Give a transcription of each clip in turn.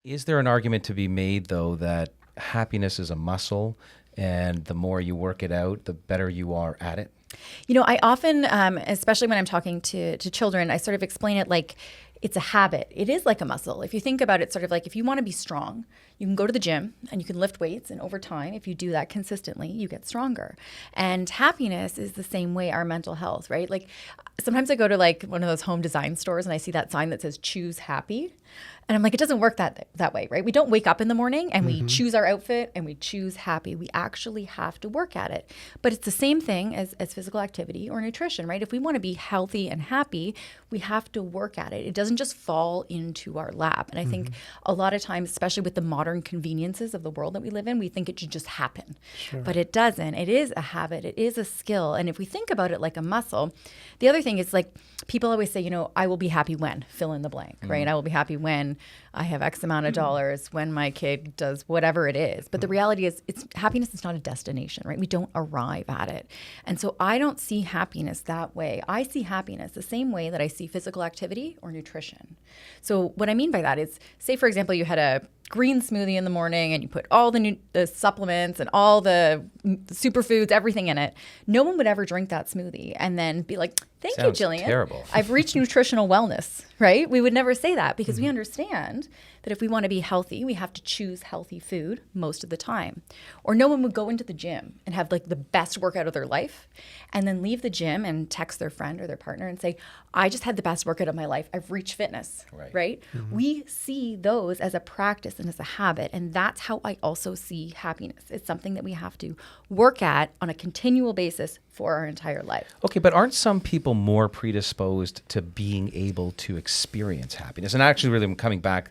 Is there an argument to be made, though, that happiness is a muscle, and the more you work it out, the better you are at it? I often, especially when I'm talking to children, I sort of explain it like it's a habit. It is like a muscle. If you think about it, sort of like if you want to be strong, you can go to the gym and you can lift weights. And over time, if you do that consistently, you get stronger. And happiness is the same way, our mental health, right? Like sometimes I go to like one of those home design stores and I see that sign that says choose happy. And I'm like, it doesn't work that way, right? We don't wake up in the morning and we choose our outfit and we choose happy. We actually have to work at it. But it's the same thing as physical activity or nutrition, right? If we want to be healthy and happy, we have to work at it. It doesn't just fall into our lap. And I think a lot of times, especially with the modern conveniences of the world that we live in, we think it should just happen. Sure. But it doesn't. It is a habit. It is a skill. And if we think about it like a muscle, the other thing is like people always say, I will be happy when, fill in the blank, right? I will be happy when I have X amount of dollars, when my kid does whatever it is. But the reality is happiness is not a destination, right? We don't arrive at it. And so I don't see happiness that way. I see happiness the same way that I see physical activity or nutrition. So what I mean by that is, say, for example, you had a green smoothie in the morning and you put all the supplements and all the superfoods, everything in it. No one would ever drink that smoothie and then be like, thank you, Gillian. Terrible. I've reached nutritional wellness, right? We would never say that because we understand that if we want to be healthy, we have to choose healthy food most of the time. Or no one would go into the gym and have like the best workout of their life and then leave the gym and text their friend or their partner and say, I just had the best workout of my life. I've reached fitness, right? We see those as a practice and as a habit. And that's how I also see happiness. It's something that we have to work at on a continual basis for our entire life. Okay, but aren't some people more predisposed to being able to experience happiness? And actually, really, I'm coming back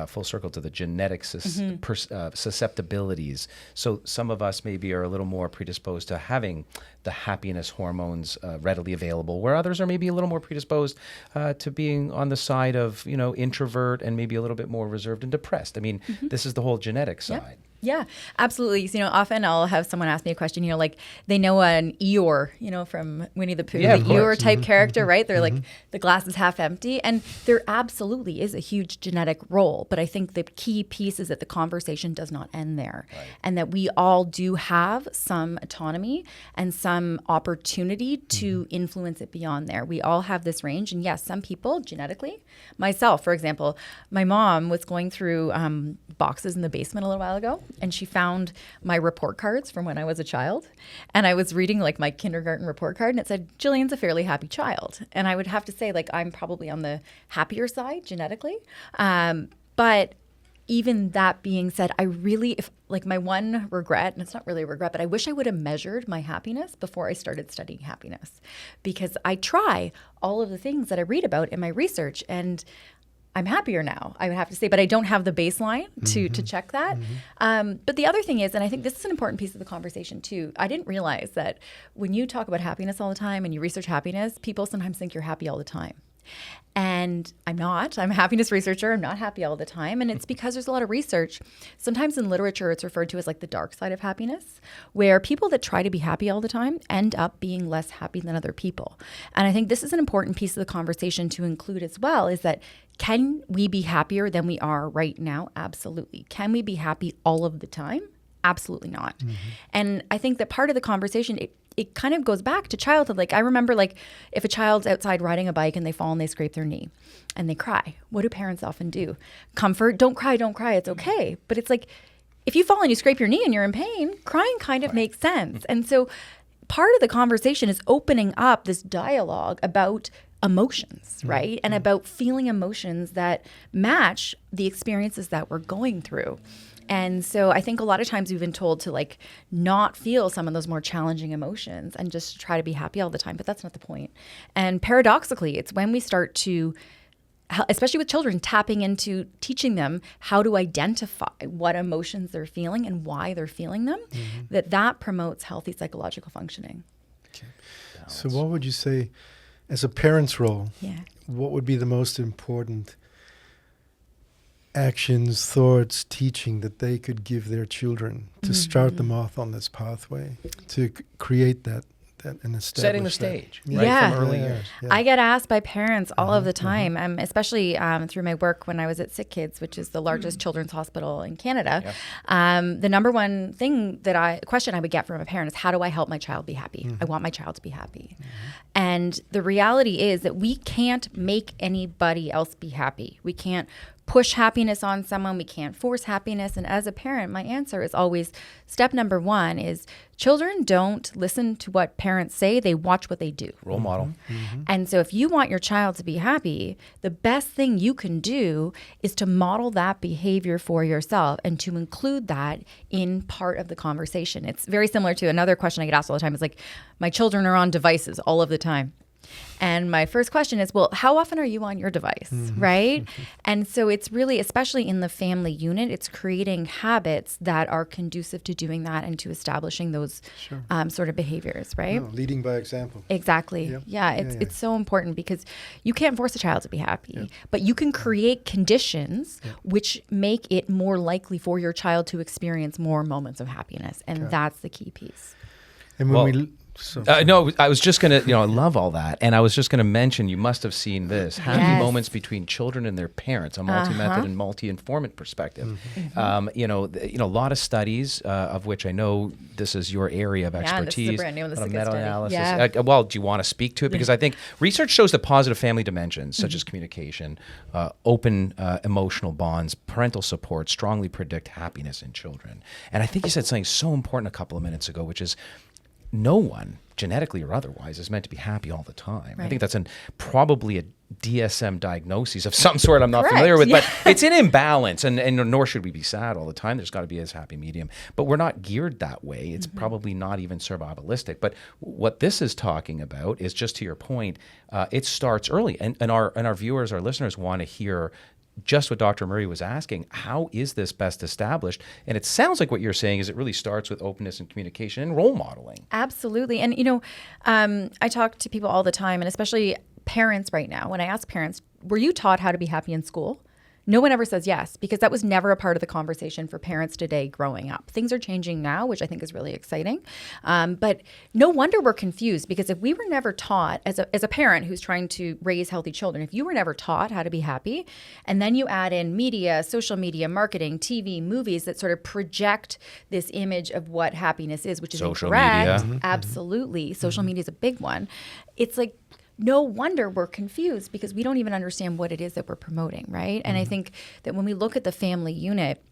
full circle to the genetic susceptibilities. So some of us maybe are a little more predisposed to having the happiness hormones readily available, where others are maybe a little more predisposed to being on the side of, introvert and maybe a little bit more reserved and depressed. I mean, this is the whole genetic side. Yeah, absolutely. So, often I'll have someone ask me a question, like they know an Eeyore, from Winnie the Pooh, the Eeyore type character, right? They're like, the glass is half empty. And there absolutely is a huge genetic role. But I think the key piece is that the conversation does not end there. Right. And that we all do have some autonomy and some opportunity to influence it beyond there. We all have this range. And yes, some people genetically, myself, for example, my mom was going through boxes in the basement a little while ago. And she found my report cards from when I was a child. And I was reading like my kindergarten report card and it said, Gillian's a fairly happy child. And I would have to say, like, I'm probably on the happier side genetically. But even that being said, I really, my one regret, and it's not really a regret, but I wish I would have measured my happiness before I started studying happiness. Because I try all of the things that I read about in my research and I'm happier now, I would have to say, but I don't have the baseline to check that. But the other thing is, and I think this is an important piece of the conversation too, I didn't realize that when you talk about happiness all the time and you research happiness, people sometimes think you're happy all the time. And I'm not. I'm a happiness researcher. I'm not happy all the time. And it's because there's a lot of research. Sometimes in literature, it's referred to as like the dark side of happiness, where people that try to be happy all the time end up being less happy than other people. And I think this is an important piece of the conversation to include as well, is that can we be happier than we are right now? Absolutely. Can we be happy all of the time? Absolutely not. And I think that part of the conversation, it kind of goes back to childhood. Like I remember, like if a child's outside riding a bike and they fall and they scrape their knee and they cry, what do parents often do? Comfort, don't cry, it's okay. But it's like, if you fall and you scrape your knee and you're in pain, crying kind of makes sense. And so part of the conversation is opening up this dialogue about emotions, right? And about feeling emotions that match the experiences that we're going through. And so I think a lot of times we've been told to like not feel some of those more challenging emotions and just try to be happy all the time, but that's not the point. And paradoxically, it's when we start to, especially with children, tapping into teaching them how to identify what emotions they're feeling and why they're feeling them, that promotes healthy psychological functioning. Okay. So what would you say, as a parent's role, what would be the most important actions, thoughts, teaching that they could give their children to start them off on this pathway, to create that and establish setting the that. stage, Yeah. right, Yeah. from early Yeah, years. yeah. I get asked by parents all of the time, especially through my work when I was at Sick Kids, which is the largest children's hospital in Canada. The number one question I would get from a parent is, how do I help my child be happy? I want my child to be happy. And the reality is that we can't make anybody else be happy. We can't push happiness on someone. We can't force happiness. And as a parent, my answer is always, step number one is children don't listen to what parents say. They watch what they do. Role model. And so if you want your child to be happy, the best thing you can do is to model that behavior for yourself and to include that in part of the conversation. It's very similar to another question I get asked all the time. It's like, my children are on devices all of the time. And my first question is, well, how often are you on your device, right? And so it's really, especially in the family unit, it's creating habits that are conducive to doing that and to establishing those sort of behaviors, right? No, leading by example. Exactly. Yeah, it's so important because you can't force a child to be happy, but you can create conditions which make it more likely for your child to experience more moments of happiness. And that's the key piece. And when no, I was just going to, I love all that. And I was just going to mention, you must have seen this, happy moments between children and their parents, a multi-method and multi-informant perspective. A lot of studies, of which I know this is your area of expertise. Yeah, this is a brand new one. This is a good study. Meta-analysis. Yeah. Well, do you want to speak to it? Because I think research shows that positive family dimensions, such as communication, open emotional bonds, parental support, strongly predict happiness in children. And I think you said something so important a couple of minutes ago, which is, no one, genetically or otherwise, is meant to be happy all the time. Right. I think that's probably a DSM diagnosis of some sort I'm not familiar with, but it's an imbalance, and nor should we be sad all the time. There's got to be a happy medium. But we're not geared that way. It's probably not even survivalistic. But what this is talking about is, just to your point, it starts early. And our viewers, our listeners want to hear just what Dr. Murray was asking, how is this best established? And it sounds like what you're saying is it really starts with openness and communication and role modeling. Absolutely. And, I talk to people all the time, and especially parents right now. When I ask parents, were you taught how to be happy in school? No one ever says yes, because that was never a part of the conversation for parents today growing up. Things are changing now, which I think is really exciting. But no wonder we're confused, because if we were never taught, as a parent who's trying to raise healthy children, if you were never taught how to be happy, and then you add in media, social media, marketing, TV, movies that sort of project this image of what happiness is, which is social incorrect. media. Absolutely. Social media is a big one. It's like, no wonder we're confused, because we don't even understand what it is that we're promoting, right? And I think that when we look at the family unit,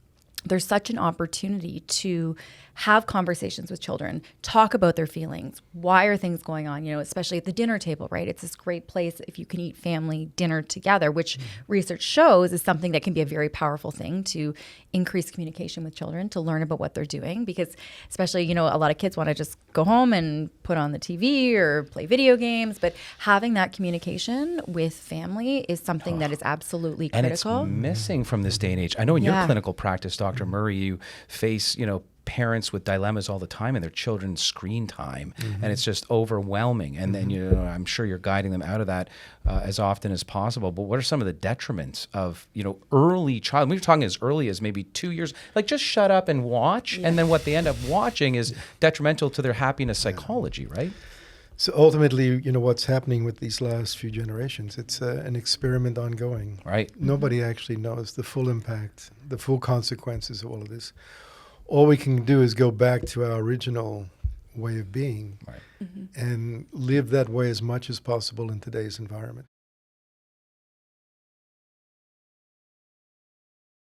there's such an opportunity to have conversations with children, talk about their feelings. Why are things going on? Especially at the dinner table, right? It's this great place if you can eat family dinner together, which research shows is something that can be a very powerful thing to increase communication with children, to learn about what they're doing. Because especially, a lot of kids want to just go home and put on the TV or play video games, but having that communication with family is something that is absolutely critical. And it's missing from this day and age. I know in your clinical practice, Dr. Murray, you face, parents with dilemmas all the time in their children's screen time, and it's just overwhelming. And then I'm sure you're guiding them out of that as often as possible. But what are some of the detriments of early child? We're talking as early as maybe 2 years, like just shut up and watch, and then what they end up watching is detrimental to their happiness psychology, right? So ultimately, what's happening with these last few generations, it's an experiment ongoing. Right. Nobody actually knows the full impact, the full consequences of all of this. All we can do is go back to our original way of being and live that way as much as possible in today's environment.